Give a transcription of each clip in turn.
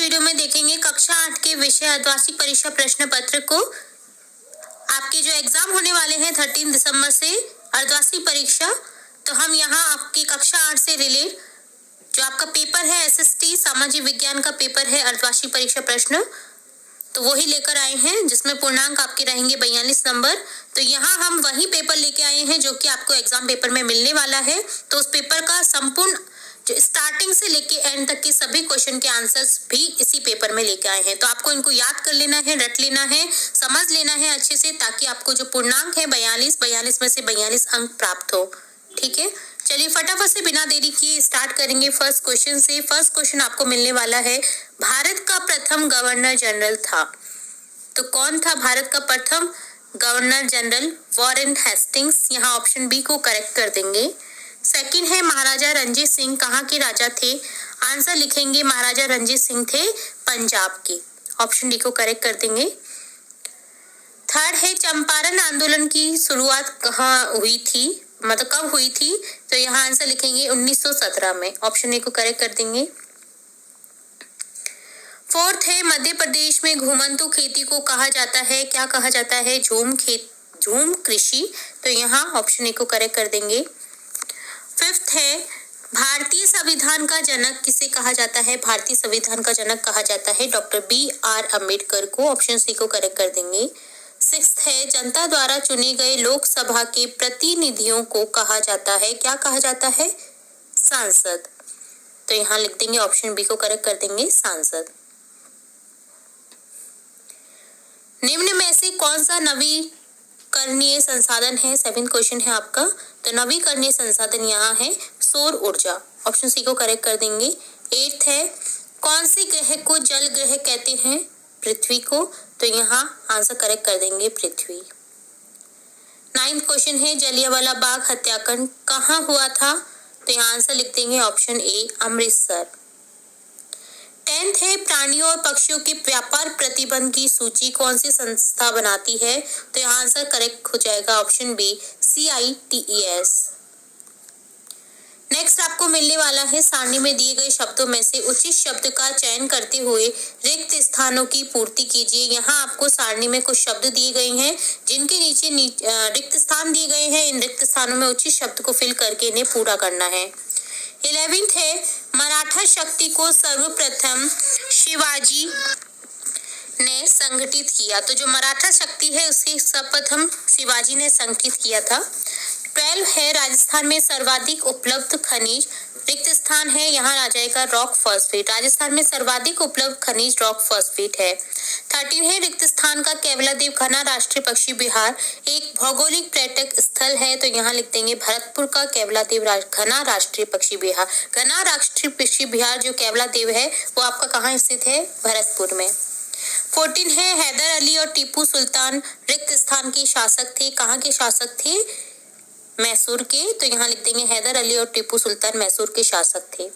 Video में देखेंगे कक्षा 8 के विषय अर्धवार्षिक परीक्षा प्रश्न पत्र को। आपके जो एग्जाम होने वाले हैं 13 दिसंबर से अर्धवार्षिक परीक्षा, तो हम यहाँ आपकी कक्षा 8 से रिलेट जो आपका पेपर है एसएसटी सामाजिक विज्ञान का पेपर है अर्धवार्षिक परीक्षा प्रश्न, तो वही लेकर आए हैं जिसमें पूर्णांक आपके रहेंगे 42 नंबर। तो यहाँ हम वही पेपर लेके आए हैं जो कि आपको एग्जाम पेपर में मिलने वाला है। तो उस पेपर का संपूर्ण जो स्टार्टिंग से लेके एंड तक के सभी क्वेश्चन के आंसर्स भी इसी पेपर में लेके आए हैं। तो आपको इनको याद कर लेना है, रट लेना है, समझ लेना है अच्छे से, ताकि आपको जो पूर्णांक है 42 में से 42 अंक प्राप्त हो। ठीक है, चलिए फटाफट से बिना देरी किए स्टार्ट करेंगे फर्स्ट क्वेश्चन से। फर्स्ट क्वेश्चन आपको मिलने वाला है, भारत का प्रथम गवर्नर जनरल था। तो कौन था भारत का प्रथम गवर्नर जनरल? Warren Hastings. यहाँ ऑप्शन बी को करेक्ट कर देंगे। सेकंड है, महाराजा रणजीत सिंह कहाँ के राजा थे? आंसर लिखेंगे महाराजा रणजीत सिंह थे पंजाब के। ऑप्शन डी को करेक्ट कर देंगे। थर्ड है, चंपारण आंदोलन की शुरुआत कहाँ हुई थी, मतलब कब हुई थी? तो यहाँ आंसर लिखेंगे 1917 में। ऑप्शन ए को करेक्ट कर देंगे। फोर्थ है, मध्य प्रदेश में घुमंतु खेती को कहा जाता है, क्या कहा जाता है? झूम कृषि। तो यहाँ ऑप्शन ए को करेक्ट कर देंगे। फिफ्थ है, भारतीय संविधान का जनक किसे कहा जाता है? भारतीय संविधान का जनक कहा जाता है डॉक्टर बी.आर. अम्बेडकर को। ऑप्शन सी को करेक्ट कर देंगे। सिक्स्थ है, जनता द्वारा चुने गए लोकसभा के प्रतिनिधियों को कहा जाता है, क्या कहा जाता है? सांसद। तो यहाँ लिख देंगे ऑप्शन बी को करेक्ट कर देंगे, सांसद। निम्न में से कौन सा नवीकरणीय संसाधन है? 7th क्वेश्चन है आपका। तो नवीकरणीय संसाधन यहाँ है सौर ऊर्जा। ऑप्शन सी को करेक्ट कर देंगे। 8th है, कौन से ग्रह को जल ग्रह कहते हैं? पृथ्वी को। तो यहाँ आंसर करेक्ट कर देंगे पृथ्वी। 9th क्वेश्चन है, जलियांवाला बाग हत्याकांड कहाँ हुआ था? तो यहाँ आंसर लिख देंगे ऑप्शन ए, अमृतसर। 10th है, प्राणियों और पक्षियों के व्यापार प्रतिबंध की सूची कौन सी संस्था बनाती है? तो यहाँ आंसर करेक्ट हो जाएगा ऑप्शन बी, CITES। नेक्स्ट आपको मिलने वाला है, सारणी में दिए गए शब्दों में से उचित शब्द का चयन करते हुए रिक्त स्थानों की पूर्ति कीजिए। यहाँ आपको सारणी में कुछ शब्द दिए गए हैं जिनके नीचे रिक्त स्थान दिए गए हैं। इन रिक्त स्थानों में उचित शब्द को फिल करके इन्हें पूरा करना है। 11th है, मराठा शक्ति को सर्वप्रथम शिवाजी ने संगठित किया। तो जो मराठा शक्ति है उसे सर्वप्रथम शिवाजी ने संगठित किया था। 12 है, राजस्थान में सर्वाधिक उपलब्ध खनिज रिक्त स्थान है, यहाँ आ जाएगा रॉक फॉस्फेट। राजस्थान में सर्वाधिक उपलब्ध खनिज रॉक फॉस्फेट है। 13 है, रिक्त स्थान का केवलादेव घना राष्ट्रीय पक्षी विहार एक भौगोलिक पर्यटक स्थल है। तो यहाँ लिख देंगे भरतपुर का केवलादेव घना राष्ट्रीय पक्षी विहार। घना राष्ट्रीय पक्षी विहार जो केवलादेव है वो आपका कहाँ स्थित है? भरतपुर में। 14 है, हैदर अली और टीपू सुल्तान रिक्त स्थान के शासक थे, कहाँ के शासक थे? मैसूर के। तो यहाँ लिख देंगे हैदर अली और टीपू सुल्तान मैसूर के शासक थे।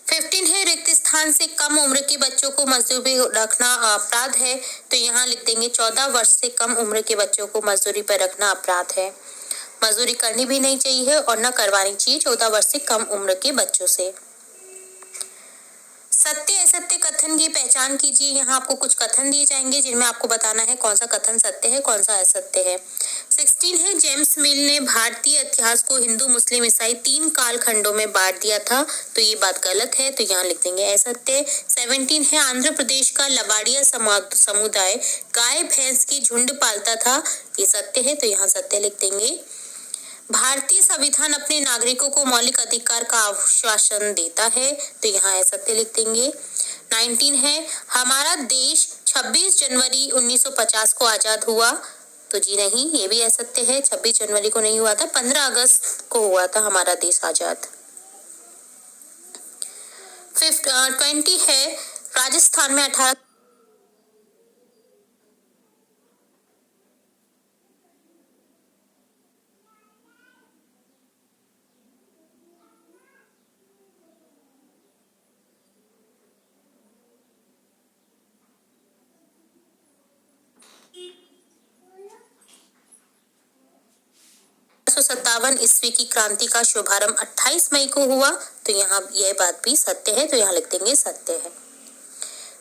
15 है, रिक्त स्थान से कम उम्र के बच्चों को मजदूरी रखना अपराध है। तो यहाँ लिख देंगे 14 वर्ष से कम उम्र के बच्चों को मजदूरी पर रखना अपराध है। मजदूरी करनी भी नहीं चाहिए और न करवानी चाहिए 14 वर्ष से कम उम्र के बच्चों से। सत्य असत्य कथन की पहचान कीजिए। यहाँ आपको कुछ कथन दिए जाएंगे जिनमें आपको बताना है कौन सा कथन सत्य है, कौन सा असत्य है। 16 है, जेम्स मिल ने भारतीय इतिहास को हिंदू मुस्लिम ईसाई 3 कालखंडों में बांट दिया था। तो ये बात गलत है, तो यहाँ लिख देंगे असत्य। 17 है, आंध्र प्रदेश का लबाड़िया समुदाय गाय भैंस की झुंड पालता था, ये सत्य है, तो यहाँ सत्य लिख देंगे। भारतीय संविधान अपने नागरिकों को मौलिक अधिकार का आश्वासन देता है, तो यहाँ असत्य लिख देंगे। 19 है, हमारा देश 26 जनवरी 1950 को आजाद हुआ। तो जी नहीं, ये भी असत्य है, 26 जनवरी को नहीं हुआ था, 15 अगस्त को हुआ था हमारा देश आजाद। 20 है, राजस्थान में 18 1857 ईस्वी की क्रांति का शुभारंभ 28 मई को हुआ। तो यहाँ यह बात भी सत्य है, तो यहाँ लिख देंगे सत्य है।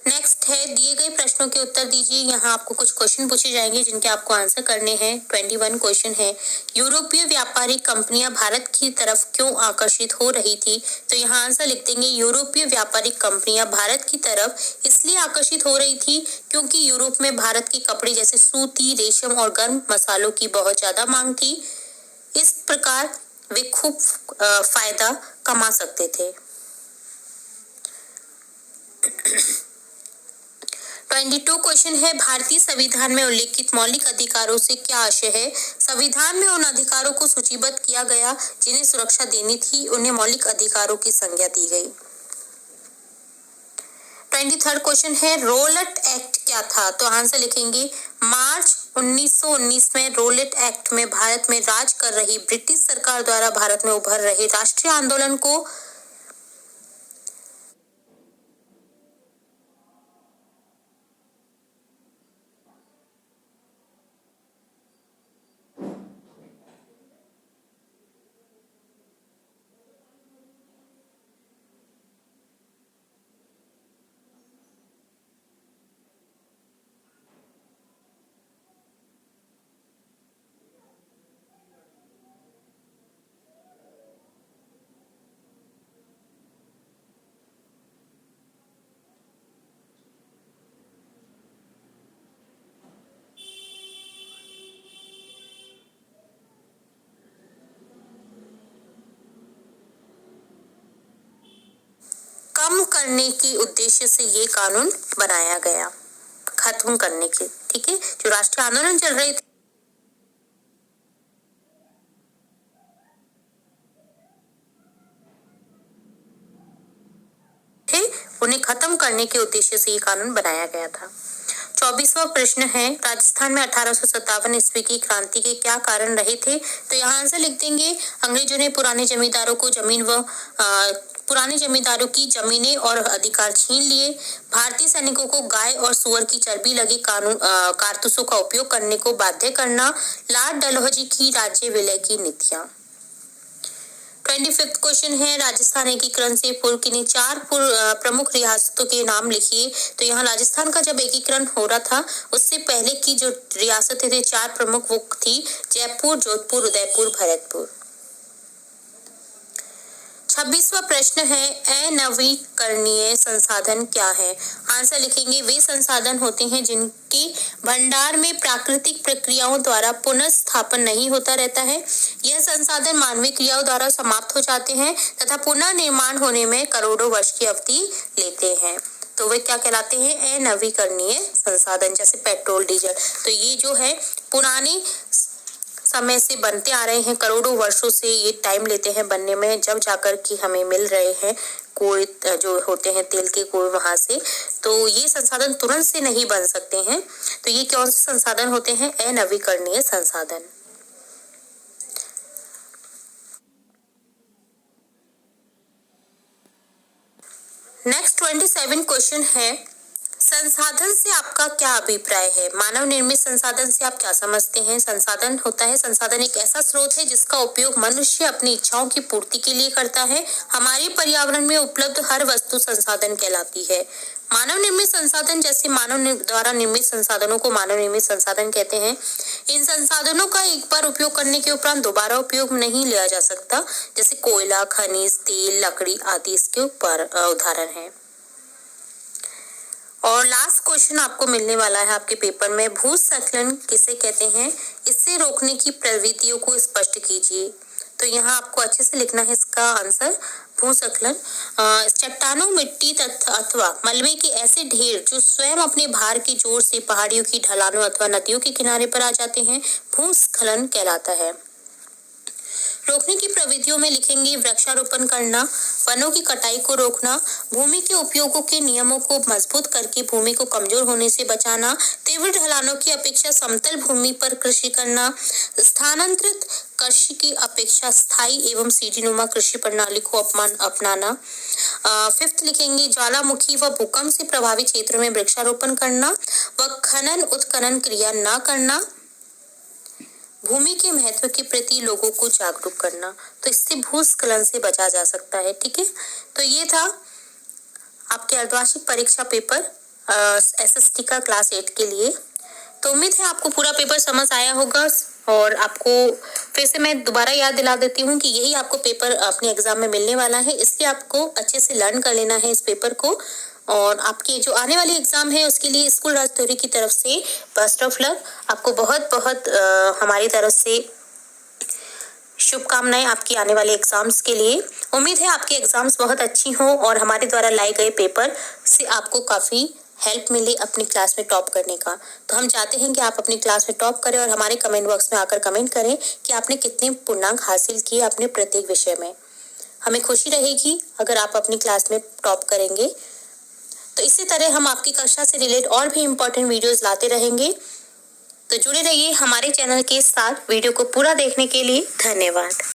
नेक्स्ट है, दिए गए प्रश्नों के उत्तर दीजिए। यहाँ आपको कुछ क्वेश्चन पूछे जाएंगे जिनके आपको आंसर करने हैं। 21 क्वेश्चन है, यूरोपीय व्यापारिक कंपनियां भारत की तरफ क्यों आकर्षित हो रही थी? तो यहाँ आंसर लिख देंगे, यूरोपीय व्यापारिक कंपनियां भारत की तरफ इसलिए आकर्षित हो रही थी क्योंकि यूरोप में भारत के कपड़े जैसे सूती, रेशम और गर्म मसालों की बहुत ज्यादा मांग थी। इस प्रकार वे खूब फायदा कमा सकते थे। 22 क्वेश्चन है, भारतीय संविधान में उल्लिखित मौलिक अधिकारों से क्या आशय है? संविधान में उन अधिकारों को सूचीबद्ध किया गया जिन्हें सुरक्षा देनी थी, उन्हें मौलिक अधिकारों की संज्ञा दी गई। 23 क्वेश्चन है, रोलेट एक्ट क्या था? तो आंसर लिखेंगे, मार्च 1919 में रोलेट एक्ट में भारत में राज कर रही ब्रिटिश सरकार द्वारा भारत में उभर रहे राष्ट्रीय आंदोलन को कम करने के उद्देश्य से ये कानून बनाया गया, खत्म करने के, ठीक है। जो राष्ट्रीय आंदोलन चल रहे थे उन्हें खत्म करने के उद्देश्य से ये कानून बनाया गया था। 24वां प्रश्न है, राजस्थान में 1857 ईस्वी की क्रांति के क्या कारण रहे थे? तो यहाँ आंसर लिख देंगे, अंग्रेजों ने पुराने जमींदारों की जमीनें और अधिकार छीन लिए, भारतीय सैनिकों को गाय और सुअर की चर्बी लगे कारतूसों का उपयोग करने को बाध्य करना, लॉर्ड डलहौजी की राज्य विलय की नीतियां। 25 क्वेश्चन है, राजस्थान एकीकरण से पूर्व किन्हीं 4 प्रमुख रियासतों के नाम लिखिए। तो यहाँ राजस्थान का जब एकीकरण हो रहा था उससे पहले की जो रियासतें थे 4 प्रमुख, वो थी जयपुर, जोधपुर, उदयपुर, भरतपुर। 26वां प्रश्न है, अनवीकरणीय संसाधन क्या है? आंसर लिखेंगे, वे संसाधन होते हैं जिनके भंडार में प्राकृतिक प्रक्रियाओं द्वारा पुनर्स्थापन नहीं होता रहता है। यह संसाधन मानवीय क्रियाओं द्वारा समाप्त हो जाते हैं तथा पुनः निर्माण होने में करोड़ों वर्ष की अवधि लेते हैं। तो वे क्या कहलाते हैं? अनवीकरणीय संसाधन, जैसे पेट्रोल, डीजल। तो ये जो है पुराने समय से बनते आ रहे हैं, करोड़ों वर्षों से ये टाइम लेते हैं बनने में, जब जाकर कि हमें मिल रहे हैं कोई जो होते हैं तेल के कोई वहां से। तो ये संसाधन तुरंत से नहीं बन सकते हैं। तो ये कौन से संसाधन होते हैं? अनवीकरणीय संसाधन। नेक्स्ट 27 क्वेश्चन है, संसाधन से आपका क्या अभिप्राय है? मानव निर्मित संसाधन से आप क्या समझते हैं? संसाधन होता है, संसाधन एक ऐसा स्रोत है जिसका उपयोग मनुष्य अपनी इच्छाओं की पूर्ति के लिए करता है। हमारे पर्यावरण में उपलब्ध हर वस्तु संसाधन कहलाती है। मानव निर्मित संसाधन, जैसे मानव द्वारा निर्मित संसाधनों को मानव निर्मित संसाधन कहते हैं। इन संसाधनों का एक बार उपयोग करने के उपरांत दोबारा उपयोग नहीं लिया जा सकता, जैसे कोयला, खनिज, तेल, लकड़ी आदि इसके ऊपर उदाहरण है। और लास्ट क्वेश्चन आपको मिलने वाला है आपके पेपर में, भूस्खलन किसे कहते हैं? इससे रोकने की प्रवृत्तियों को स्पष्ट कीजिए। तो यहाँ आपको अच्छे से लिखना है इसका आंसर। भूस्खलन चट्टानों, मिट्टी अथवा मलबे के ऐसे ढेर जो स्वयं अपने भार के जोर से पहाड़ियों की ढलानों अथवा नदियों के किनारे पर आ जाते हैं, भूस्खलन कहलाता है। रोकने की प्रविधियों में लिखेंगे, वृक्षारोपण करना, वनों की कटाई को रोकना, भूमि के उपयोगों के नियमों को मजबूत करके भूमि को कमजोर होने से बचाना, तीव्र ढलानों की अपेक्षा समतल भूमि पर कृषि करना, स्थानांतरित कृषि की अपेक्षा स्थायी एवं सीढ़ीनुमा कृषि प्रणाली को अपनाना। 5th लिखेंगे, ज्वालामुखी व भूकंप से प्रभावित क्षेत्रों में वृक्षारोपण करना व खनन उत्खनन क्रिया न करना। भूमि के महत्व के प्रति लोगों को जागरूक करना, तो इससे भूस्खलन से बचा जा सकता है। ठीक है, तो ये था आपके अर्धवार्षिक परीक्षा पेपर SST का क्लास 8 के लिए। तो उम्मीद है आपको पूरा पेपर समझ आया होगा, और आपको फिर से मैं दोबारा याद दिला देती हूँ कि यही आपको पेपर अपने एग्जाम में मिलने वाला है, इसलिए आपको अच्छे से लर्न कर लेना है इस पेपर को। और आपके जो आने वाली एग्जाम है उसके लिए स्कूल राज थ्योरी की तरफ से बेस्ट ऑफ लक। आपको बहुत बहुत हमारी तरफ से शुभकामनाएं आपकी आने वाले एग्जाम्स के लिए। उम्मीद है आपके एग्जाम्स बहुत अच्छी हों और हमारे द्वारा लाए गए पेपर से आपको काफ़ी हेल्प मिले अपनी क्लास में टॉप करने का। तो हम चाहते हैं कि आप अपनी क्लास में टॉप करें और हमारे कमेंट बॉक्स में आकर कमेंट करें कि आपने कितने पूर्णांक हासिल किए अपने प्रत्येक विषय में। हमें खुशी रहेगी अगर आप अपनी क्लास में टॉप करेंगे। तो इसी तरह हम आपकी कक्षा से रिलेटेड और भी इम्पोर्टेंट वीडियोस लाते रहेंगे। तो जुड़े रहिए हमारे चैनल के साथ। वीडियो को पूरा देखने के लिए धन्यवाद।